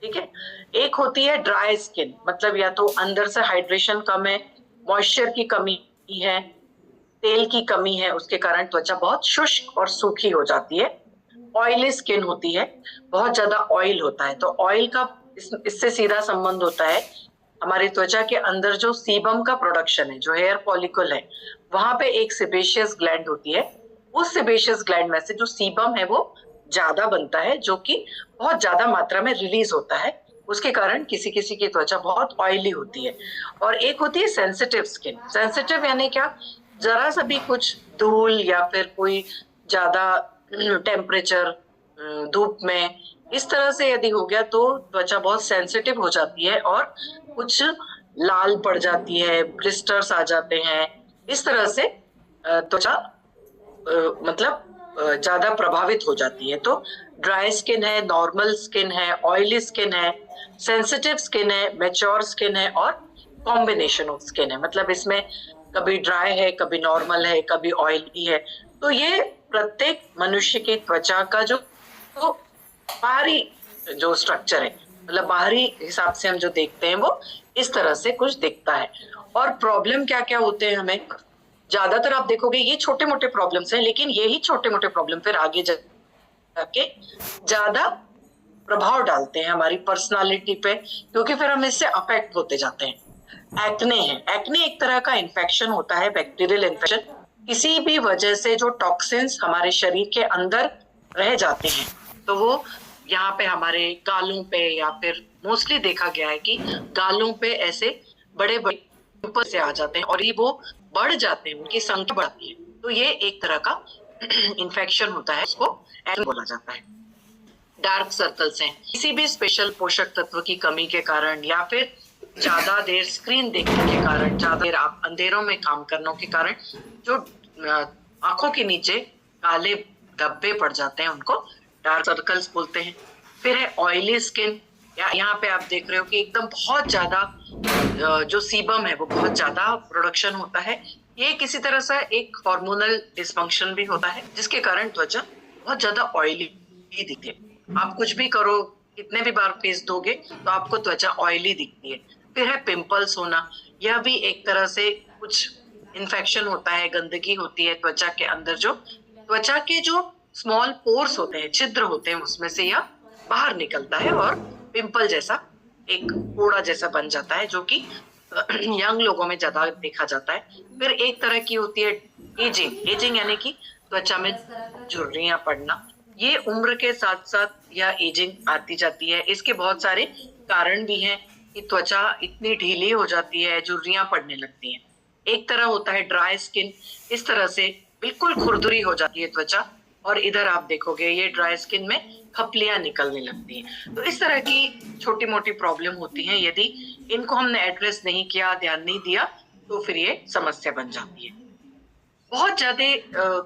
ठीक है। एक होती है ड्राई स्किन, मतलब या तो अंदर से हाइड्रेशन कम है, मॉइस्चर की कमी है, तेल की कमी है, उसके कारण त्वचा बहुत शुष्क और सूखी हो जाती है। ऑयली स्किन होती है, बहुत ज्यादा ऑयल होता है, तो ऑयल का इससे सीधा संबंध होता है हमारी त्वचा के अंदर जो सीबम का प्रोडक्शन है, जो हेयर फॉलिकल है, वहां पे एक सेबेशियस ग्लैंड होती है। उस सेबेशियस ग्लैंड में से जो सीबम है वो ज्यादा बनता है, जो कि बहुत ज्यादा मात्रा में रिलीज होता है। उसके कारण किसी किसी की त्वचा बहुत ऑयली होती है। और एक होती है सेंसिटिव स्किन। सेंसिटिव यानी क्या, जरा सा भी कुछ धूल या फिर कोई ज्यादा टेम्परेचर, धूप में, इस तरह से यदि हो गया तो त्वचा बहुत सेंसिटिव हो जाती है और कुछ लाल पड़ जाती है, ब्लिस्टर्स आ जाते हैं। इस तरह से त्वचा मतलब ज्यादा प्रभावित हो जाती है। तो ड्राई स्किन है, नॉर्मल स्किन है, ऑयली स्किन है, सेंसिटिव स्किन है, मैच्योर स्किन है और कॉम्बिनेशन ऑफ स्किन है। मतलब इसमें कभी ड्राई है, कभी नॉर्मल है, कभी ऑयली है। तो ये प्रत्येक मनुष्य की त्वचा का जो तो बाहरी जो स्ट्रक्चर है, मतलब बाहरी हिसाब से हम जो देखते हैं वो इस तरह से कुछ दिखता है। और प्रॉब्लम क्या क्या होते हैं हमें, ज्यादातर आप देखोगे ये छोटे मोटे प्रॉब्लम्स हैं, लेकिन यही छोटे मोटे प्रॉब्लम फिर आगे जाके ज्यादा प्रभाव डालते हैं हमारी पर्सनालिटी पे, क्योंकि फिर हम इससे अफेक्ट होते जाते हैं। एक्ने है, एक्ने एक तरह का इन्फेक्शन होता है, बैक्टीरियल इन्फेक्शन। किसी भी वजह से जो टॉक्सिन्स हमारे शरीर के अंदर रह जाते हैं, तो वो यहाँ पे हमारे गालों पे, या फिर मोस्टली देखा गया है कि गालों पे ऐसे बड़े बड़े पिंपल से आ जाते हैं और ये वो बढ़ जाते हैं, उनकी संख्या बढ़ती है। तो ये एक तरह का इन्फेक्शन होता है, उसको एक्ने बोला जाता है। डार्क सर्कल्स हैं, किसी भी स्पेशल पोषक तत्व की कमी के कारण, या फिर ज्यादा देर स्क्रीन देखने के कारण, ज्यादा देर आप अंधेरों में काम करने के कारण जो आंखों के नीचे काले धब्बे पड़ जाते हैं, उनको डार्क सर्कल्स बोलते हैं। फिर है ऑयली स्किन, या यहाँ पे आप देख रहे हो कि एकदम बहुत ज्यादा जो सीबम है वो बहुत ज्यादा प्रोडक्शन होता है। ये किसी तरह से एक हार्मोनल डिसफंक्शन भी होता है, जिसके कारण त्वचा बहुत ज्यादा ऑयली दिखती है। आप कुछ भी करो, कितने भी बार फेस धोगे तो आपको त्वचा ऑयली दिखती है। फिर है पिंपल्स होना, यह भी एक तरह से कुछ इन्फेक्शन होता है, गंदगी होती है त्वचा के अंदर। जो त्वचा के जो स्मॉल पोर्स होते हैं, छिद्र होते हैं, उसमें से यह बाहर निकलता है और पिंपल जैसा एक फोड़ा जैसा बन जाता है, जो कि यंग लोगों में ज्यादा देखा जाता है। फिर एक तरह की होती है एजिंग। एजिंग यानी कि त्वचा में झुर्रियां पड़ना। ये उम्र के साथ साथ यह एजिंग आती जाती है। इसके बहुत सारे कारण भी हैं कि त्वचा इतनी ढीली हो जाती है, झुर्रियां पड़ने लगती हैं। एक तरह होता है ड्राई स्किन, इस तरह से बिल्कुल खुरदुरी हो जाती है त्वचा, और इधर आप देखोगे ये ड्राई स्किन में खपलियां निकलने लगती हैं। तो इस तरह की छोटी मोटी प्रॉब्लम होती हैं, यदि इनको हमने एड्रेस नहीं किया, ध्यान नहीं दिया, तो फिर ये समस्या बन जाती है। बहुत ज्यादा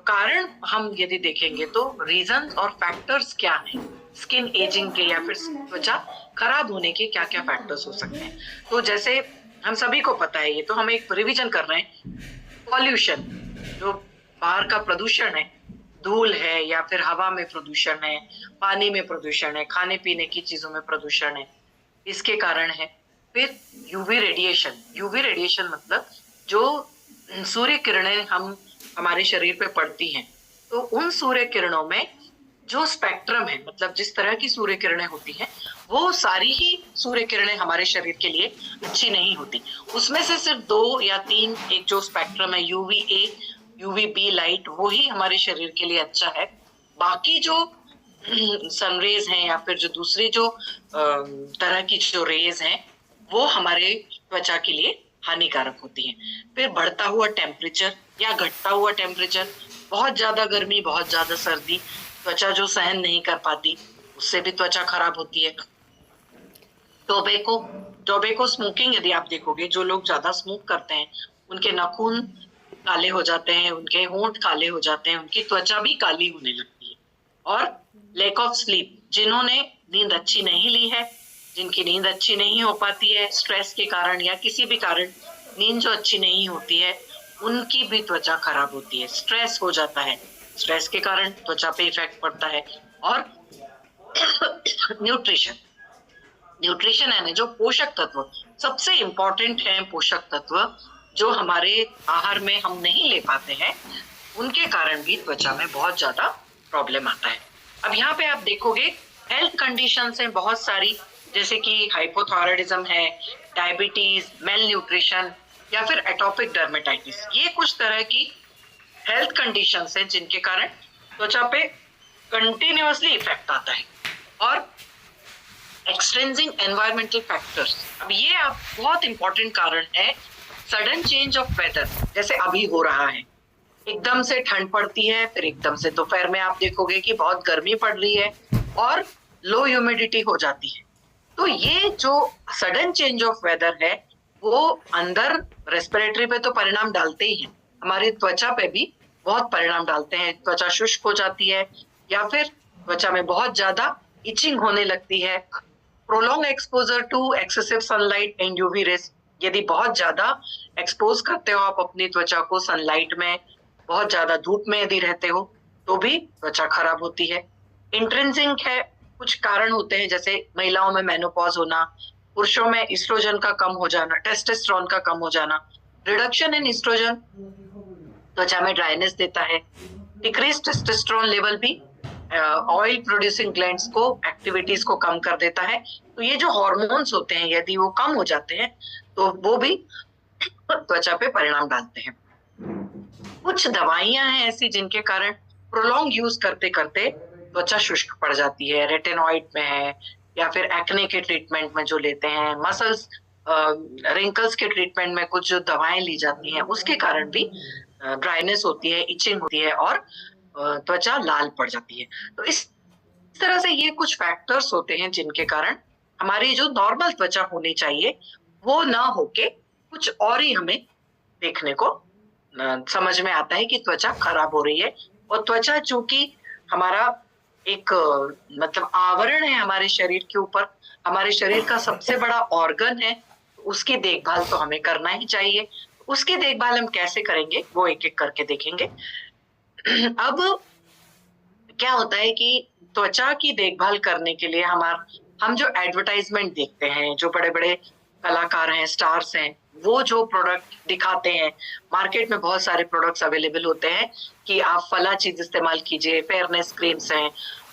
कारण हम यदि देखेंगे तो रीजन और फैक्टर्स क्या हैं स्किन एजिंग के, या फिर त्वचा खराब होने के क्या क्या फैक्टर्स हो सकते हैं। तो जैसे हम सभी को पता है, ये तो हम एक रिवीजन कर रहे हैं, पॉल्यूशन, जो बाहर का प्रदूषण है, धूल है या फिर हवा में प्रदूषण है, पानी में प्रदूषण है, खाने पीने की चीजों में प्रदूषण है, इसके कारण है। फिर यूवी रेडिएशन। यूवी रेडिएशन मतलब जो सूर्य किरणें हमारे शरीर पे पड़ती हैं, तो उन सूर्य किरणों में जो स्पेक्ट्रम है, मतलब जिस तरह की सूर्य किरणें होती हैं, वो सारी ही सूर्य किरणें हमारे शरीर के लिए अच्छी नहीं होती। उसमें से सिर्फ 2 या 3 एक जो स्पेक्ट्रम है, UV A, UV B light, वो ही हमारे शरीर के लिए अच्छा है। बाकी जो सनरेज हैं, या फिर जो दूसरी जो तरह की जो रेज हैं, वो हमारे त्वचा के लिए हानिकारक होती हैं। फिर बढ़ता हुआ टेम्परेचर या घटता हुआ टेम्परेचर, बहुत ज्यादा गर्मी, बहुत ज्यादा सर्दी, त्वचा जो सहन नहीं कर पाती, उससे भी त्वचा खराब होती है। टोबैको, टोबैको स्मोकिंग यदि आप देखोगे, जो लोग ज्यादा स्मोक करते हैं उनके नाखून काले हो जाते हैं, उनके होंठ काले हो जाते हैं, उनकी त्वचा भी काली होने लगती है। और लैक ऑफ स्लीप, जिन्होंने नींद अच्छी नहीं ली है, जिनकी नींद अच्छी नहीं हो पाती है स्ट्रेस के कारण या किसी भी कारण, नींद जो अच्छी नहीं होती है, उनकी भी त्वचा खराब होती है। स्ट्रेस हो जाता है, स्ट्रेस के कारण त्वचा पे इफेक्ट पड़ता है। और न्यूट्रिशन, न्यूट्रिशन है, जो पोषक तत्व सबसे इम्पोर्टेंट है, पोषक तत्व जो हमारे आहार में हम नहीं ले पाते हैं, उनके कारण भी त्वचा में बहुत ज्यादा प्रॉब्लम आता है। अब यहाँ पे आप देखोगे हेल्थ कंडीशंस हैं बहुत सारी, जैसे कि हाइपोथायराइडिज्म है, डायबिटीज, मेल न्यूट्रिशन या फिर एटोपिक डर्मेटाइटिस। ये कुछ तरह की हेल्थ कंडीशंस हैं जिनके कारण त्वचा पे कंटिन्यूअसली इफेक्ट आता है। और एक्सटेंसिंग एनवायरमेंटल फैक्टर्स, अब ये आप बहुत इंपॉर्टेंट कारण है। सडन चेंज ऑफ वेदर, जैसे अभी हो रहा है, एकदम से ठंड पड़ती है, फिर एकदम से दोपहर में आप देखोगे कि बहुत गर्मी पड़ रही है और लो ह्यूमिडिटी हो जाती है। तो ये जो सडन चेंज ऑफ वेदर है वो अंदर रेस्पिरेटरी पे तो परिणाम डालते ही हैं, हमारी त्वचा पे भी बहुत परिणाम डालते हैं। त्वचा शुष्क हो जाती है या फिर त्वचा में बहुत ज्यादा इचिंग होने लगती है। Prolong exposure to excessive sunlight and UV rays, यदि बहुत ज्यादा एक्सपोज करते हो आप अपनी त्वचा को सनलाइट में, बहुत ज्यादा धूप में यदि रहते हो तो भी त्वचा खराब होती है। इंट्रिंसिक है, कुछ कारण होते हैं, जैसे महिलाओं में मेनोपॉज होना, पुरुषों में एस्ट्रोजन का कम हो जाना, टेस्टोस्टेरोन का कम हो जाना। रिडक्शन इन एस्ट्रोजन त्वचा में ड्राइनेस देता है। डिक्रीज टेस्टोस्टेरोन लेवल भी ऑयल प्रोड्यूसिंग ग्लैंड्स को, एक्टिविटीज को कम कर देता है। तो ये जो हार्मोन्स होते हैं यदि वो कम हो जाते हैं तो वो भी त्वचा पे परिणाम डालते हैं। कुछ दवाइयां हैं ऐसी जिनके कारण प्रोलॉन्ग यूज करते करते त्वचा शुष्क पड़ जाती है। रेटिनॉइड में है या फिर एक्ने के ट्रीटमेंट में जो लेते हैं, मसल्स रिंकल्स के ट्रीटमेंट में कुछ जो दवाएं ली जाती हैं उसके कारण भी ड्राइनेस होती है, इचिंग होती है और त्वचा लाल पड़ जाती है। तो इस तरह से ये कुछ फैक्टर्स होते हैं जिनके कारण हमारी जो नॉर्मल त्वचा होनी चाहिए वो ना होके कुछ और ही हमें देखने को समझ में आता है कि त्वचा खराब हो रही है। और त्वचा चूंकि हमारा एक मतलब आवरण है हमारे शरीर के ऊपर, हमारे शरीर का सबसे बड़ा ऑर्गन है, उसकी देखभाल तो हमें करना ही चाहिए। उसकी देखभाल हम कैसे करेंगे वो एक एक करके देखेंगे। अब क्या होता है कि त्वचा की देखभाल करने के लिए हम जो एडवर्टाइजमेंट देखते हैं, जो बड़े बड़े कलाकार हैं, स्टार्स हैं, वो जो प्रोडक्ट दिखाते हैं, मार्केट में बहुत सारे प्रोडक्ट्स अवेलेबल होते हैं कि आप फला चीज इस्तेमाल कीजिए, फेयरनेस क्रीम्स हैं,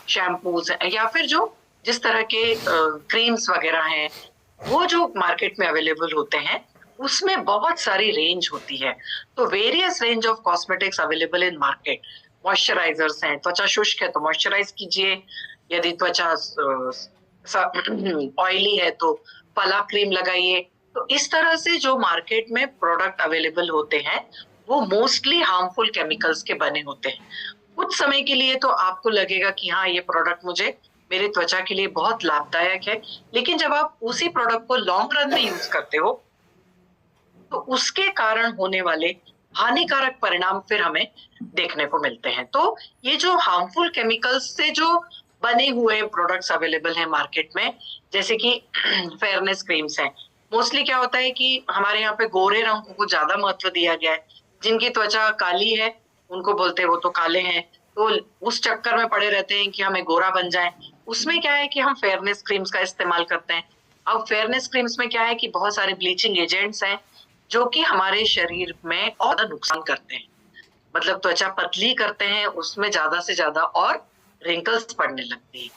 शैम्पूज हैं, या फिर जो जिस तरह के क्रीम्स वगैरह हैं वो जो मार्केट में अवेलेबल होते हैं उसमें बहुत सारी रेंज होती है। तो various range of cosmetics available in market. Moisturisers हैं, त्वचा शुष्क है तो मॉइस्चराइज कीजिए, यदि त्वचा ऑयली है तो फला क्रीम लगाइए। तो इस तरह से जो मार्केट में प्रोडक्ट अवेलेबल होते हैं वो मोस्टली हार्मफुल केमिकल्स के बने होते हैं। कुछ समय के लिए तो आपको लगेगा कि हाँ ये प्रोडक्ट मुझे मेरी त्वचा के लिए बहुत लाभदायक है, लेकिन जब आप उसी प्रोडक्ट को लॉन्ग रन में यूज करते हो तो उसके कारण होने वाले हानिकारक परिणाम फिर हमें देखने को मिलते हैं। तो ये जो हार्मफुल केमिकल्स से जो बने हुए प्रोडक्ट्स अवेलेबल हैं मार्केट में, जैसे कि फेयरनेस क्रीम्स हैं, मोस्टली क्या होता है कि हमारे यहाँ पे गोरे रंग को ज्यादा महत्व दिया गया है। जिनकी त्वचा काली है उनको बोलते हैं वो तो काले हैं, तो उस चक्कर में पड़े रहते हैं कि हमें गोरा बन जाए। उसमें क्या है कि हम फेयरनेस क्रीम्स का इस्तेमाल करते हैं। अब फेयरनेस क्रीम्स में क्या है कि बहुत सारे ब्लीचिंग एजेंट्स हैं जो कि हमारे शरीर में और ज्यादा नुकसान करते हैं, मतलब त्वचा पतली करते हैं, उसमें ज्यादा से ज्यादा और रिंकल्स पड़ने लगती है।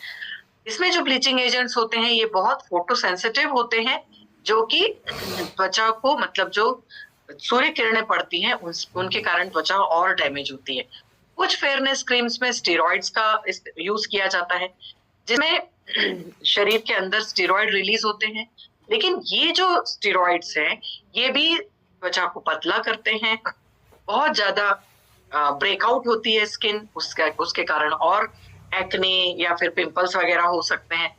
इसमें जो ब्लीचिंग एजेंट्स होते हैं ये बहुत फोटो सेंसिटिव होते हैं, जो कि त्वचा को, मतलब जो सूर्य किरणें पड़ती हैं उनके कारण त्वचा और डैमेज होती है। कुछ फेयरनेस क्रीम्स में स्टेरॉइड्स का यूज किया जाता है, जिसमें शरीर के अंदर स्टेरॉइड रिलीज होते हैं, लेकिन ये जो स्टेरॉइड्स हैं ये भी त्वचा को पतला करते हैं, बहुत ज्यादा ब्रेकआउट होती है स्किन, उसके कारण और एक्ने या फिर पिंपल्स वगैरह हो सकते हैं।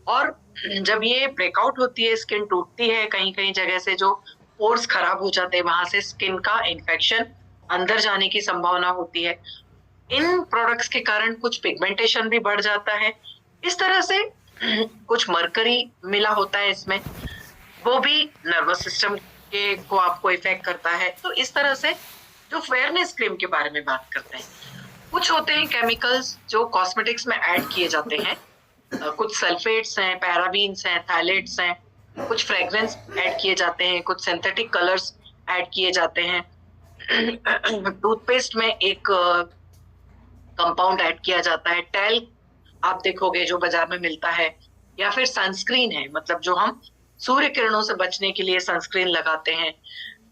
और जब ये ब्रेकआउट होती है, स्किन टूटती है, कहीं कहीं जगह से जो पोर्स खराब हो जाते हैं वहां से स्किन का इन्फेक्शन अंदर जाने की संभावना होती है। इन प्रोडक्ट्स के कारण कुछ पिगमेंटेशन भी बढ़ जाता है। इस तरह से कुछ मरकरी मिला होता है इसमें, वो भी नर्वस सिस्टम के को आपको इफेक्ट करता है। तो इस तरह से जो फेयरनेस क्रीम के बारे में बात करते हैं, कुछ होते हैं केमिकल्स जो कॉस्मेटिक्स में ऐड किए जाते हैं कुछ सल्फेट्स हैं, पैराबीन्स हैं, थैलेट्स हैं, कुछ फ्रेग्रेंस ऐड किए जाते हैं, कुछ सिंथेटिक कलर्स ऐड किए जाते हैं। टूथपेस्ट में एक कंपाउंड ऐड किया जाता है, टैल्क आप देखोगे जो बाजार में मिलता है, या फिर सनस्क्रीन है, मतलब जो हम सूर्य किरणों से बचने के लिए सनस्क्रीन लगाते हैं।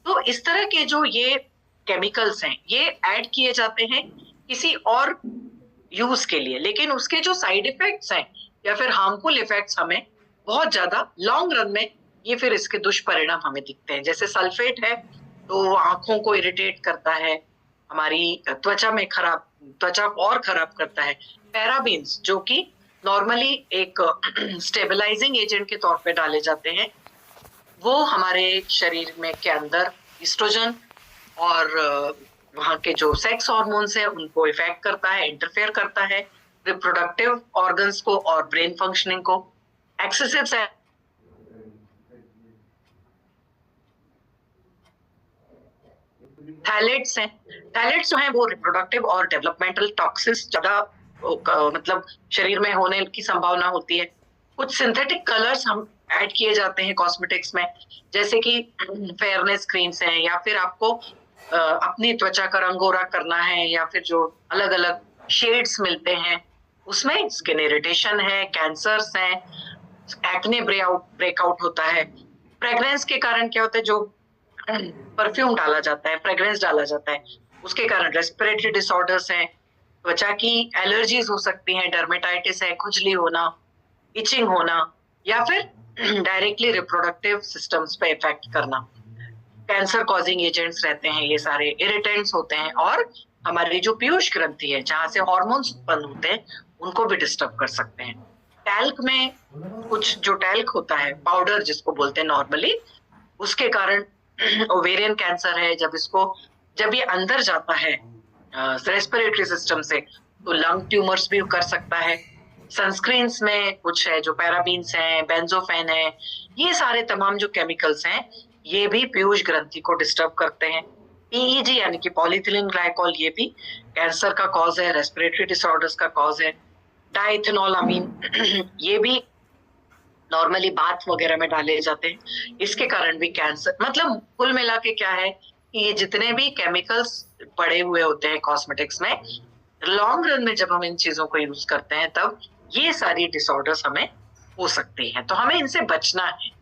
तो इस तरह के जो ये केमिकल्स हैं ये ऐड किए जाते हैं किसी और यूज के लिए, लेकिन उसके जो साइड इफेक्ट्स हैं या फिर हार्मफुल इफेक्ट्स हमें बहुत ज्यादा लॉन्ग रन में ये फिर इसके दुष्परिणाम हमें दिखते हैं। जैसे सल्फेट है तो आंखों को इरिटेट करता है, हमारी त्वचा और खराब करता है। पैराबीन्स जो कि नॉर्मली एक स्टेबलाइजिंग एजेंट के तौर पे डाले जाते हैं, वो हमारे शरीर में के अंदर ईस्ट्रोजन और वहाँ के जो सेक्स हार्मोन्स है उनको इफेक्ट करता है, इंटरफेयर करता है रिप्रोडक्टिव ऑर्गन्स को और ब्रेन फंक्शनिंग को। एक्सेसिव थैलेट्स हैं, थैलेट्स जो हैं वो रिप्रोडक्टिव और डेवलपमेंटल टॉक्सिस ज्यादा मतलब शरीर में होने की संभावना होती है। कुछ सिंथेटिक कलर्स हम ऐड किए जाते हैं कॉस्मेटिक्स में, जैसे कि फेयरनेस क्रीम्स हैं, या फिर आपको अपनी त्वचा का रंग गोरा करना है, या फिर जो अलग अलग शेड्स मिलते हैं उसमें स्किन इरिटेशन है, कैंसर्स हैं, एक्ने ब्रेकआउट होता है। फ्रेग्रेंस के कारण क्या होता है, जो परफ्यूम डाला जाता है, फ्रेग्रेंस डाला जाता है, उसके कारण रेस्पिरेटरी डिसऑर्डर्स हैं, त्वचा की एलर्जीज हो सकती हैं, डर्मेटाइटिस है, खुजली होना, इचिंग होना, या फिर डायरेक्टली रिप्रोडक्टिव सिस्टम्स पे इफेक्ट करना। कैंसर कॉजिंग एजेंट्स रहते हैं, ये सारे इरिटेंट्स होते हैं, और हमारी जो पीयूष ग्रंथि है जहां से हॉर्मोन्स उत्पन्न होते हैं उनको भी डिस्टर्ब कर सकते हैं। टैल्क में कुछ जो टैल्क होता है पाउडर जिसको बोलते हैं नॉर्मली, उसके कारण ओवेरियन कैंसर है, जब ये अंदर जाता है रेस्पिरेटरी सिस्टम से तो लंग ट्यूमर्स भी कर सकता है। सनस्क्रीन्स में कुछ है जो पैराबीन्स हैं, बेंजोफेन है, ये सारे तमाम जो केमिकल्स हैं ये भी पीयूष ग्रंथि को डिस्टर्ब करते हैं। पीईजी यानी कि पॉलीथिलीन ग्लाइकॉल, ये भी कैंसर का कॉज है, रेस्पिरेटरी डिसऑर्डर्स का कॉज है। डाइथेनॉल अमीन ये भी नॉर्मली बाथ वगैरह में डाले जाते हैं, इसके कारण भी कैंसर। मतलब कुल मिला के क्या है कि ये जितने भी केमिकल्स पड़े हुए होते हैं कॉस्मेटिक्स में, लॉन्ग रन में जब हम इन चीजों को यूज करते हैं तब ये सारी डिसऑर्डर्स हमें हो सकती हैं, तो हमें इनसे बचना है।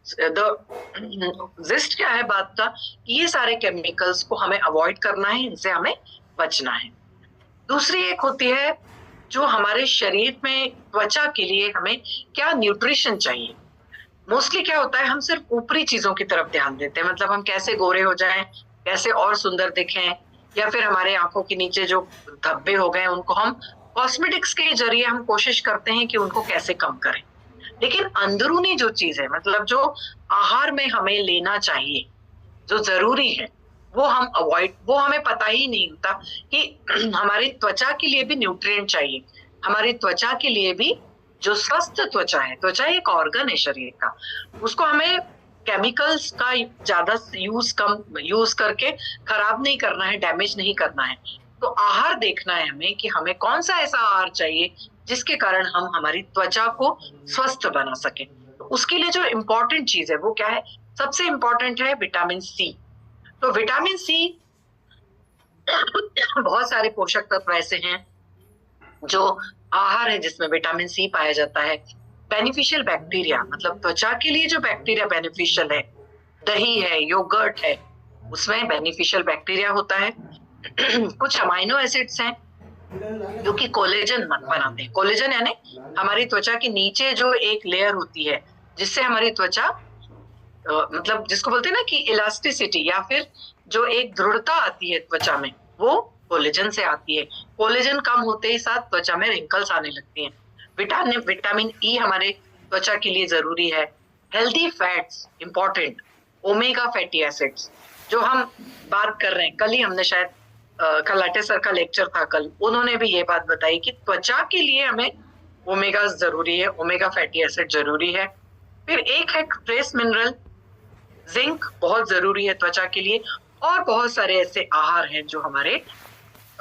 जिस्ट क्या है बात का, ये सारे केमिकल्स को हमें अवॉइड करना है, इनसे हमें बचना है। दूसरी एक होती है जो हमारे शरीर में त्वचा के लिए हमें क्या न्यूट्रिशन चाहिए। मोस्टली क्या होता है, हम सिर्फ ऊपरी चीजों की तरफ ध्यान देते हैं, मतलब हम कैसे गोरे हो जाएं, कैसे और सुंदर दिखें, या फिर हमारे आंखों के नीचे जो धब्बे हो गए उनको हम कॉस्मेटिक्स के जरिए हम कोशिश करते हैं कि उनको कैसे कम करें। लेकिन अंदरूनी जो चीज है, मतलब जो आहार में हमें लेना चाहिए, जो जरूरी है, वो हमें पता ही नहीं होता कि हमारी त्वचा के लिए भी न्यूट्रिएंट चाहिए। हमारी त्वचा के लिए भी जो स्वस्थ त्वचा है, त्वचा एक ऑर्गन है शरीर का, उसको हमें केमिकल्स का ज्यादा यूज करके खराब नहीं करना है, डैमेज नहीं करना है। तो आहार देखना है हमें कि हमें कौन सा ऐसा आहार चाहिए जिसके कारण हम हमारी त्वचा को स्वस्थ बना सके। तो उसके लिए जो इम्पोर्टेंट चीज है वो क्या है, सबसे इम्पोर्टेंट है विटामिन सी। तो विटामिन सी बहुत सारे पोषक तत्व ऐसे हैं जो आहार है जिसमें विटामिन सी पाया जाता है। बेनिफिशियल बैक्टीरिया, मतलब त्वचा के लिए जो बैक्टीरिया बेनिफिशियल है, दही है, योगर्ट है, उसमें बेनिफिशियल बैक्टीरिया होता है। कुछ अमाइनो एसिड्स हैं जो कि कोलेजन बनाते हैं। कोलेजन यानी हमारी त्वचा के नीचे जो एक लेयर होती है जिससे हमारी त्वचा मतलब जिसको बोलते हैं ना कि इलास्टिसिटी, या फिर जो एक दृढ़ता आती है त्वचा में, वो कोलेजन से आती है। कोलेजन कम होते ही साथ त्वचा में रिंकल्स आने लगती हैं। विटामिन ई हमारे त्वचा के लिए जरूरी है। Healthy fats important, omega fatty acids जो हम बात कर रहे हैं, कल ही हमने शायद कलाटे सर का लेक्चर था कल, उन्होंने भी ये बात बताई कि त्वचा के लिए हमें ओमेगा जरूरी है, ओमेगा फैटी एसिड जरूरी है। फिर एक है ट्रेस मिनरल, जिंक बहुत जरूरी है त्वचा के लिए, और बहुत सारे ऐसे आहार हैं जो हमारे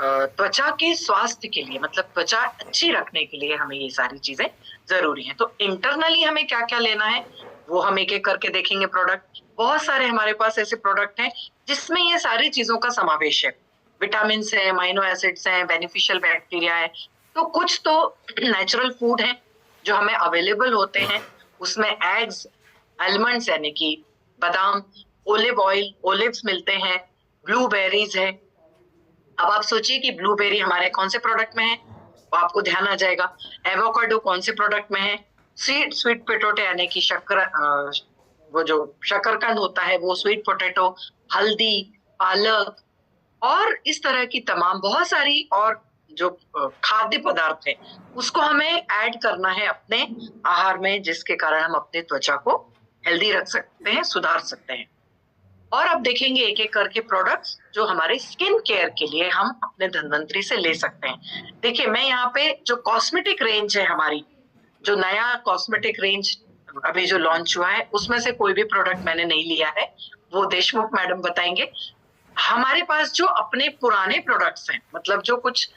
त्वचा के स्वास्थ्य के लिए, मतलब त्वचा अच्छी रखने के लिए हमें ये सारी चीजें जरूरी हैं। तो इंटरनली हमें क्या क्या लेना है वो हम एक एक करके देखेंगे। प्रोडक्ट बहुत सारे हमारे पास ऐसे प्रोडक्ट हैं जिसमें ये सारी चीजों का समावेश है। विटामिन है, अमाइनो एसिड्स हैं, बेनिफिशियल बैक्टीरिया है। तो कुछ तो नेचुरल फूड है जो हमें अवेलेबल होते हैं, उसमें एग्स, आलमंड्स यानी कि बादाम, ओलिव ऑयल, ओलिव्स मिलते हैं, ब्लूबेरीज है। अब आप सोचिए कि ब्लूबेरी हमारे कौन से प्रोडक्ट में है, वो आपको ध्यान आ जाएगा। एवोकाडो कौन से प्रोडक्ट में है, स्वीट पोटैटो यानी कि वो जो शकरकंद होता है वो स्वीट पोटैटो, हल्दी, पालक और इस तरह की तमाम बहुत सारी और जो खाद्य पदार्थ है उसको हमें ऐड करना है अपने आहार में, जिसके कारण हम अपने त्वचा को हेल्दी रख सकते हैं, सुधार सकते हैं। और अब देखेंगे एक एक करके प्रोडक्ट्स जो हमारे स्किन केयर के लिए हम अपने धन्वंतरी से ले सकते हैं। देखिए मैं यहाँ पे जो कॉस्मेटिक रेंज है हमारी, जो नया कॉस्मेटिक रेंज अभी जो लॉन्च हुआ है उसमें से कोई भी प्रोडक्ट मैंने नहीं लिया है, वो देशमुख मैडम बताएंगे। हमारे पास जो अपने पुराने प्रोडक्ट्स हैं, मतलब जो कुछ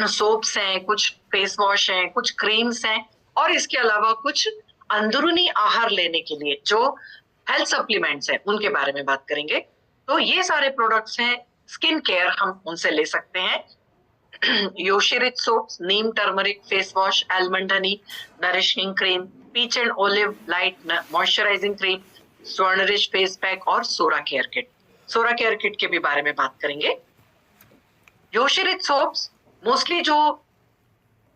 सोप्स हैं, कुछ फेस वॉश हैं, कुछ क्रीम्स हैं और इसके अलावा कुछ अंदरूनी आहार लेने के लिए जो हेल्थ सप्लीमेंट्स हैं उनके बारे में बात करेंगे। तो ये सारे प्रोडक्ट्स हैं स्किन केयर, हम उनसे ले सकते हैं। योशिरिच soaps, neem turmeric face wash, almond honey nourishing cream, peach and olive light moisturising cream, स्वर्णरिच फेस पैक और सोरा केयर किट। सोरा केयर किट के भी बारे में बात करेंगे। योशिरिच सोप्स मोस्टली जो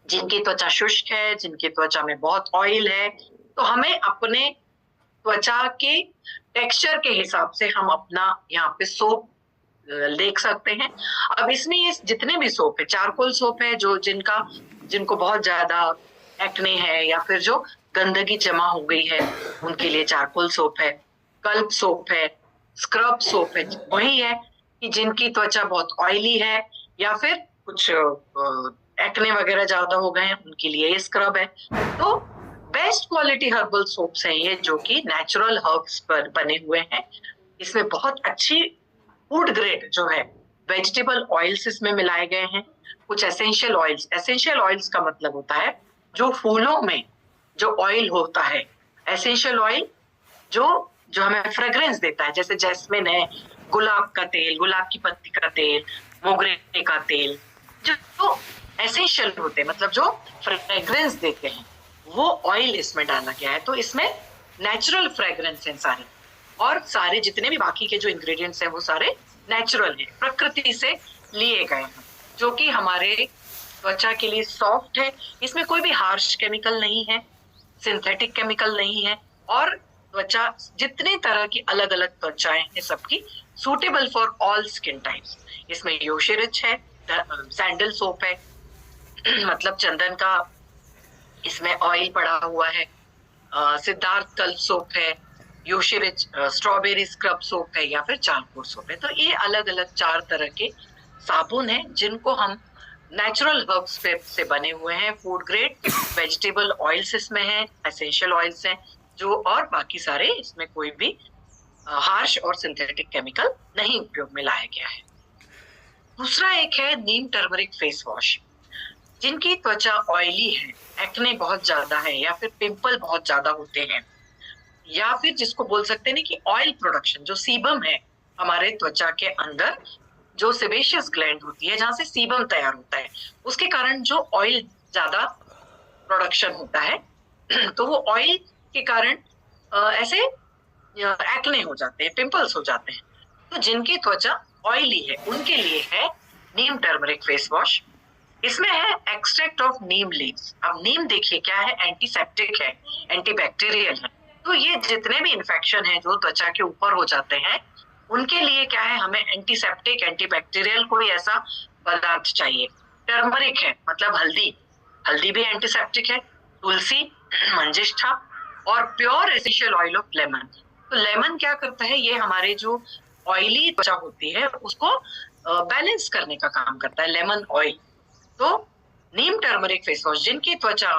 जिनकी त्वचा शुष्क है, जिनकी त्वचा में बहुत ऑयल है, तो हमें अपने त्वचा के टेक्सचर के हिसाब से हम अपना यहाँ पे सोप देख सकते हैं। अब इसमें ये जितने भी सोप है, चारकोल सोप है जो जिनको बहुत ज्यादा एक्ने है या फिर जो गंदगी जमा हो गई है उनके लिए चारकोल सोप है, कल्प सोप है, स्क्रब सोप है। वही है कि जिनकी त्वचा बहुत ऑयली है या फिर कुछ एक्ने वगैरह ज्यादा हो गए हैं उनके लिए ये स्क्रब है। तो बेस्ट क्वालिटी हर्बल सोप्स हैं ये, जो कि नेचुरल हर्ब्स पर बने हुए हैं। इसमें बहुत अच्छी फूड ग्रेड जो है वेजिटेबल ऑयल्स इसमें मिलाए गए हैं, कुछ एसेंशियल ऑयल्स। एसेंशियल ऑयल्स का मतलब होता है जो फूलों में जो ऑयल होता है, एसेंशियल ऑयल जो हमें फ्रेग्रेंस देता है, जैसे जैस्मिन है, गुलाब का तेल, गुलाब की पत्ती का तेल, मोगरे का तेल, जो एसेंशियल होते हैं, मतलब जो फ्रेग्रेंस देते हैं, वो ऑयल इसमें डाला गया है। तो इसमें नेचुरल फ्रेग्रेंस है सारे, और सारे जितने भी बाकी के जो इंग्रेडिएंट्स हैं वो सारे नेचुरल हैं, प्रकृति से लिए गए हैं, जो कि हमारे त्वचा के लिए सॉफ्ट है। इसमें कोई भी हार्श केमिकल नहीं है, सिंथेटिक केमिकल नहीं है, और त्वचा जितने तरह की अलग अलग त्वचाएं हैं सबकी suitable for all skin types. इसमें योशिरिच है, सैंडल सोप है, मतलब चंदन का इसमें ऑयल पड़ा हुआ है, सिद्धार्थ कल्प सोप है, योशिरिच स्ट्रॉबेरी स्क्रब सोप है या फिर चारकोल सोप है। तो ये अलग अलग 4 तरह के साबुन हैं जिनको हम नेचुरल हर्ब्स से बने हुए हैं, फूड ग्रेड वेजिटेबल ऑयल्स इसमें हैं, एसेंशियल ऑयल्स हैं जो, और बाकी सारे इसमें कोई भी हार्श और सिंथेटिक केमिकल नहीं उपयोग में लाया गया है। दूसरा एक है नीम टर्मरिक फेस वॉश। जिनकी त्वचा ऑयली है, एक्ने बहुत ज्यादा है या फिर पिंपल बहुत ज्यादा होते हैं, या फिर जिसको बोल सकते हैं कि ऑयल प्रोडक्शन, जो सीबम है हमारे त्वचा के अंदर, जो सेबेशियस ग्लैंड होती है जहां से सीबम तैयार होता है, उसके कारण जो ऑयल ज्यादा प्रोडक्शन होता है तो वो ऑयल के कारण ऐसे एक्ने हो जाते हैं, पिंपल्स हो जाते हैं। तो जिनकी त्वचा ऑयली है उनके लिए है नीम टर्मरिक फेस वॉश। इसमें है एक्सट्रैक्ट ऑफ नीम लीव्स। अब नीम देखिए क्या है, एंटीसेप्टिक है, एंटीबैक्टीरियल है। तो ये जितने भी इन्फेक्शन है जो त्वचा के ऊपर हो जाते हैं उनके लिए क्या है, हमें एंटीसेप्टिक एंटीबैक्टीरियल कोई ऐसा पदार्थ चाहिए। टर्मरिक है मतलब हल्दी, हल्दी भी एंटीसेप्टिक है, तुलसी, मंजिष्ठा और pure essential oil of lemon. तो लेमन क्या करता है, ये हमारे जो ऑयली त्वचा होती है उसको बैलेंस करने का काम करता है, लेमन ऑयल। तो नीम टर्मरिक फेस वॉश जिनकी त्वचा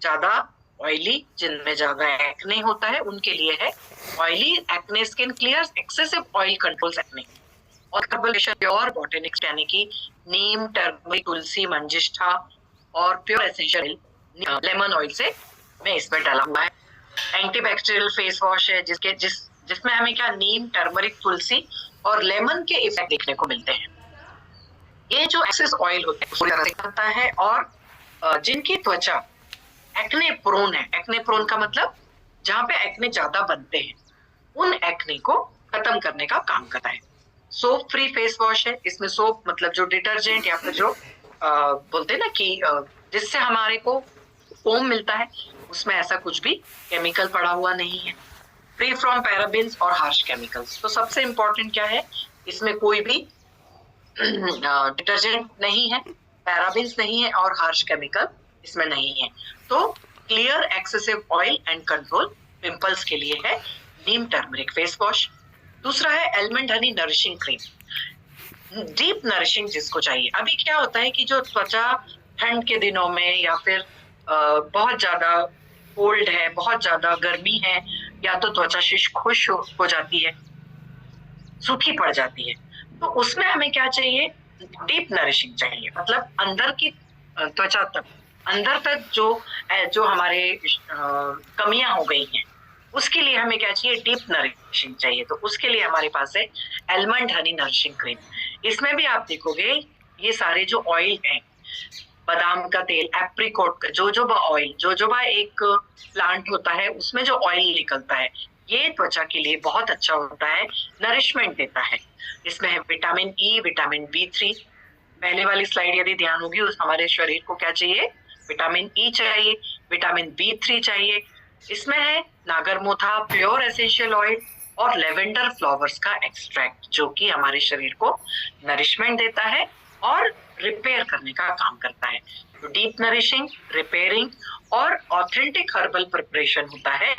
ज्यादा ऑयली, जिनमें ज्यादा एक्ने होता है उनके लिए है। Oily acne skin clears, excessive oil controls acne. और प्योर बॉटनिक्स यानी कि नीम, टर्मरिक, तुलसी, मंजिष्ठा और प्योर एसेंशियल लेमन ऑयल से मैं इसमें डाला हुआ है। एंटीबैक्टीरियल फेस वॉश है जिसमें हमें क्या नीम, टर्मरिक, तुलसी और लेमन के इफेक्ट देखने को मिलते हैं। ये जो एक्सेस ऑयल होता है पूरी तरह से करता है और जिनकी त्वचा एक्ने प्रोन है, एक्ने प्रोन का मतलब जहां पे एक्ने ज्यादा बनते हैं, उन एक्ने को खत्म करने का काम करता है। सोप फ्री फेस वॉश है, इसमें सोप मतलब जो डिटर्जेंट या फिर जो बोलते हैं ना कि जिससे हमारे को फोम मिलता है, उसमें ऐसा कुछ भी केमिकल पड़ा हुआ नहीं है। फ्री फ्रॉम पैराबिन्स और हार्श केमिकल्स। तो सबसे इंपॉर्टेंट क्या है, इसमें कोई भी डिटर्जेंट नहीं है, पैराबिन्स नहीं है और हार्श केमिकल इसमें नहीं है। तो clear excessive oil and control pimples के लिए है नीम टर्मरिक फेस वॉश। दूसरा है almond Honey nourishing cream, deep nourishing जिसको चाहिए। अभी क्या होता है कि जो त्वचा ठंड के दिनों में या फिर बहुत ज्यादा कोल्ड है, बहुत ज्यादा गर्मी है, या तो त्वचा खुश्क हो जाती है, सूखी पड़ जाती है, तो उसमें हमें क्या चाहिए, डीप नरिशिंग चाहिए। मतलब अंदर की त्वचा तक, अंदर तक जो हमारे कमियां हो गई हैं, उसके लिए हमें क्या चाहिए, डीप नरिशिंग चाहिए। तो उसके लिए हमारे पास है एलमंड हनी नरिशिंग क्रीम। इसमें भी आप देखोगे ये सारे जो ऑयल हैं, बादाम का तेल, एप्रिकॉट का जोजोबा ऑयल, जोजोबा एक प्लांट होता है, उसमें जो ऑयल निकलता है, ये त्वचा के लिए बहुत अच्छा होता है, नरिशमेंट देता है। इसमें है विटामिन ई, विटामिन B3। पहले वाली स्लाइड यदि ध्यान होगी, उस हमारे शरीर को क्या चाहिए, विटामिन ई चाहिए, विटामिन B3 चाहिए। इसमें है नागरमोथा प्योर एसेंशियल ऑयल और लेवेंडर फ्लावर्स का एक्सट्रैक्ट, जो कि हमारे शरीर को नरिशमेंट देता है और रिपेयर करने का काम करता है। तो डीप नरिशिंग, रिपेयरिंग और ऑथेंटिक हर्बल प्रिपरेशन होता है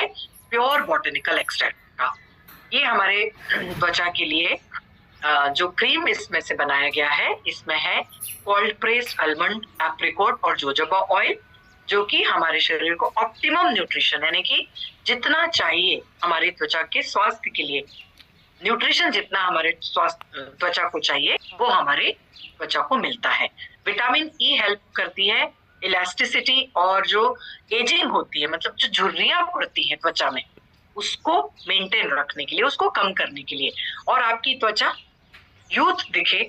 प्योर बॉटनिकल एक्सट्रैक्ट का। ये हमारे त्वचा के लिए जो क्रीम इसमें से बनाया गया है, इसमें है कोल्ड प्रेस्ड आलमंड, एप्रिकॉट और जोजोबा ऑयल, जो कि हमारे शरीर को ऑप्टिमम न्यूट्रिशन यानी कि जितना चाहिए हमारी त्वचा के स्वास्थ्य के लिए, न्यूट्रिशन जितना हमारे स्वास्थ्य त्वचा को चाहिए वो हमारे त्वचा को मिलता है। विटामिन ई हेल्प करती है इलास्टिसिटी और जो एजिंग होती है, मतलब जो झुर्रियां पड़ती हैं त्वचा में, उसको मेंटेन रखने के लिए, उसको कम करने के लिए, और आपकी त्वचा यूथ दिखे,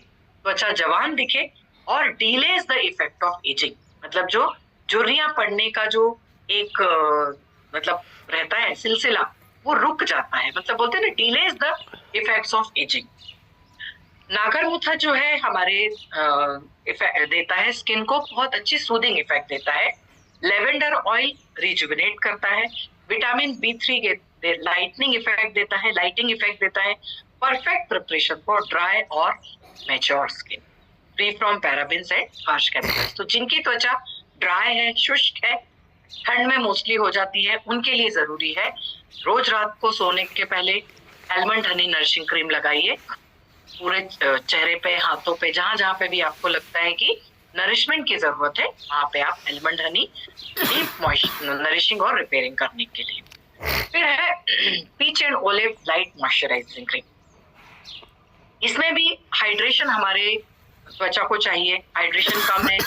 त्वचा जवान दिखे और delays the effect of ageing. मतलब जो झुर्रियां पड़ने का जो एक मतलब रहता है सिलसिला, वो रुक जाता है, मतलब बोलते हैं ना, delays the effects of ageing. Nagarmotha जो है हमारे देता है स्किन को बहुत अच्छी सूदिंग इफेक्ट देता है। लेवेंडर ऑयल रिजुविनेट करता है। विटामिन B3 लाइटनिंग इफेक्ट देता है, लाइटिंग इफेक्ट देता है। परफेक्ट प्रिपरेशन फॉर ड्राई और mature skin, free from parabens and harsh chemicals. तो जिनकी त्वचा ड्राई है, शुष्क है, ठंड में मोस्टली हो जाती है, उनके लिए जरूरी है रोज रात को सोने के पहले एलमंड हनी नरिशिंग क्रीम लगाइए। पूरे चेहरे पे, हाथों पे, जहां जहां पे भी आपको लगता है कि नरिशमेंट की जरूरत है, वहां पे आप एलमंड हनी डीप नरिशिंग और रिपेयरिंग करने के लिए। फिर है peach and olive light moisturising cream. इसमें भी हाइड्रेशन हमारे त्वचा को चाहिए, हाइड्रेशन कम है,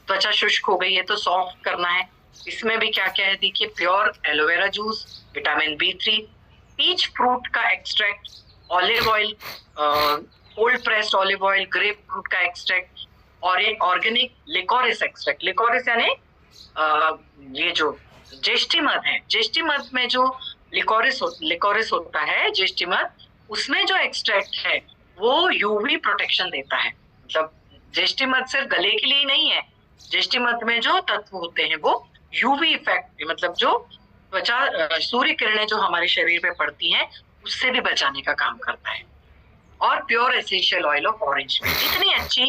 त्वचा शुष्क हो गई है तो सॉफ्ट करना है। इसमें भी क्या क्या है देखिए, pure aloe vera juice, vitamin B3, peach fruit का extract, olive oil, cold pressed olive oil, grape fruit का एक्सट्रैक्ट और एक ऑर्गेनिक लिकोरिस एक्सट्रैक्ट। लिकोरिस यानी ये जो जेष्ठी मध है, जेष्ठी मध में जो लिकोरिस होता है, जेष्ठी मध, उसमें जो एक्सट्रैक्ट है वो यूवी प्रोटेक्शन देता है। मतलब जेष्ठी मध सिर्फ गले के लिए नहीं है, जेष्ठी मध में जो तत्व होते हैं वो यूवी इफेक्ट, मतलब जो त्वचा सूर्य किरणें जो हमारे शरीर पे पड़ती हैं उससे भी बचाने का काम करता है। और pure essential oil of orange में इतनी अच्छी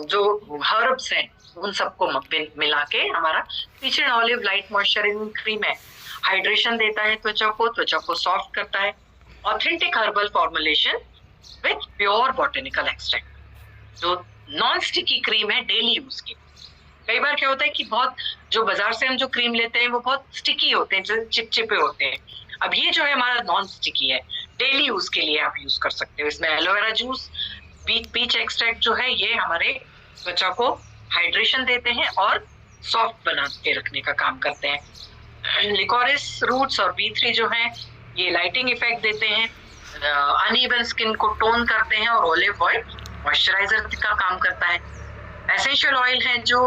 जो हर्ब्स हैं उन सबको मिला के हमारा peach and olive light moisturising cream है। हाइड्रेशन देता है त्वचा को सॉफ्ट करता है। Authentic herbal formulation with pure botanical extract. जो नॉन स्टिकी क्रीम है डेली यूज की। कई बार क्या होता है कि बहुत जो बाजार से हम जो क्रीम लेते हैं वो बहुत स्टिकी होते हैं, चिपचिपे होते हैं, अब ये जो है हमारा नॉन स्टिकी है, डेली यूज के लिए आप यूज कर सकते हो। इसमें एलोवेरा जूस, पीच एक्सट्रैक्ट जो है ये हमारे त्वचा को हाइड्रेशन देते हैं और सॉफ्ट बना के रखने का काम करते हैं। लिकोरिस रूट्स और B3 जो है ये लाइटिंग इफेक्ट देते हैं, अनइवन स्किन को टोन करते हैं, और ऑलिव ऑयल मॉइस्चराइजर का काम करता है। एसेंशियल ऑयल है जो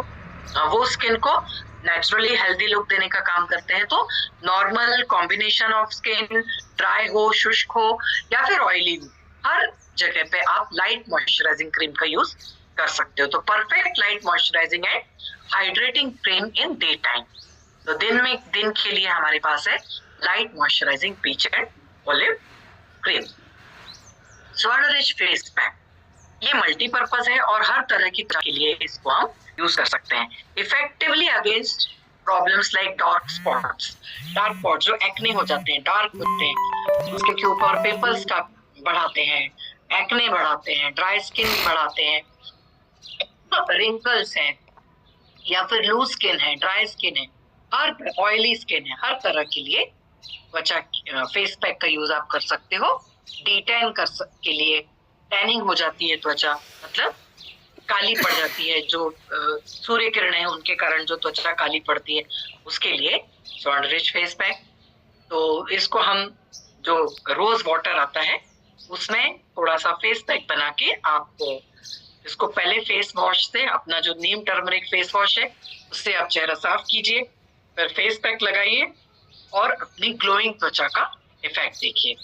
वो स्किन को नेचुरली हेल्दी लुक देने का काम करते हैं। तो normal combination of skin, dry हो, शुष्क हो या फिर ऑयली हो, हर जगह पे आप लाइट मॉइस्चराइजिंग क्रीम का यूज कर सकते हो। तो perfect light moisturising and hydrating cream in day time. तो दिन के लिए हमारे पास है light moisturising peach and olive cream. स्वर्ण रिच फेस पैक, ये मल्टीपर्पज है और हर तरह की त्वचा के लिए इसको हम यूज कर सकते हैं। Effectively against problems like dark spots, dark spot जो एक्ने हो जाते हैं, डार्क होते हैं, उसके ऊपर पिंपल्स का बढ़ाते हैं, एक्ने बढ़ाते हैं, ड्राई स्किन बढ़ाते हैं, रिंकल्स हैं या फिर लूज स्किन है, ड्राई स्किन है, हर ऑयली स्किन है, हर तरह के लिए त्वचा फेस पैक का यूज आप कर सकते हो। डिटैन के लिए, टैनिंग हो जाती है त्वचा, मतलब काली पड़ जाती है, जो सूर्य किरणें हैं उनके कारण जो त्वचा काली पड़ती है, उसके लिए स्वर्ण रिच फेस पैक। तो इसको हम जो रोज वाटर आता है उसमें थोड़ा सा फेस पैक बना के आप इसको पहले फेस वॉश से, अपना जो नीम टर्मरिक फेस वॉश है उससे आप चेहरा साफ कीजिए, फिर फेस पैक लगाइए और अपनी ग्लोइंग त्वचा का इफेक्ट देखिए।